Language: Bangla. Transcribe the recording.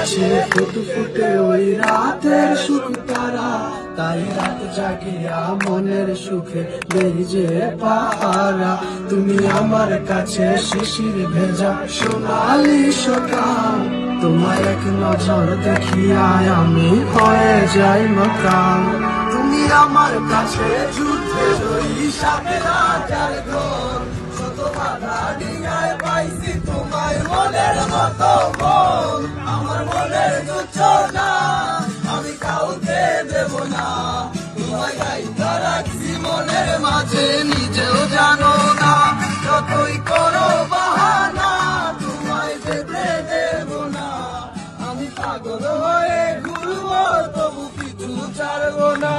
আছে ফুটফুটে ওই রাতের সুখ তারা, তাই রাত জাগিয়া মনের সুখে দেই যে পাহারা। তুমি আমার কাছে শিশির ভেজা সোনালি সকাল, তোমায় এক নজর দেখিয়া আমি হয়ে যাই মাতাল। তুমি আমার কাছে যুদ্ধের ওই সাথে রাজার ঘর, শত বাধা ডিঙায় পাইছি তোমায় মনের মতো মন। আমার মনের জোছনা আমি কাউকে দেব না, তোমায় গাইতে রাখছি মনের মাঝে নিজেও জানো না। যতই করো বাহানা তোমায় যেতে দেব না, আমি পাগল হয়ে ঘুরবো তবু কিছু ছাড়বো না।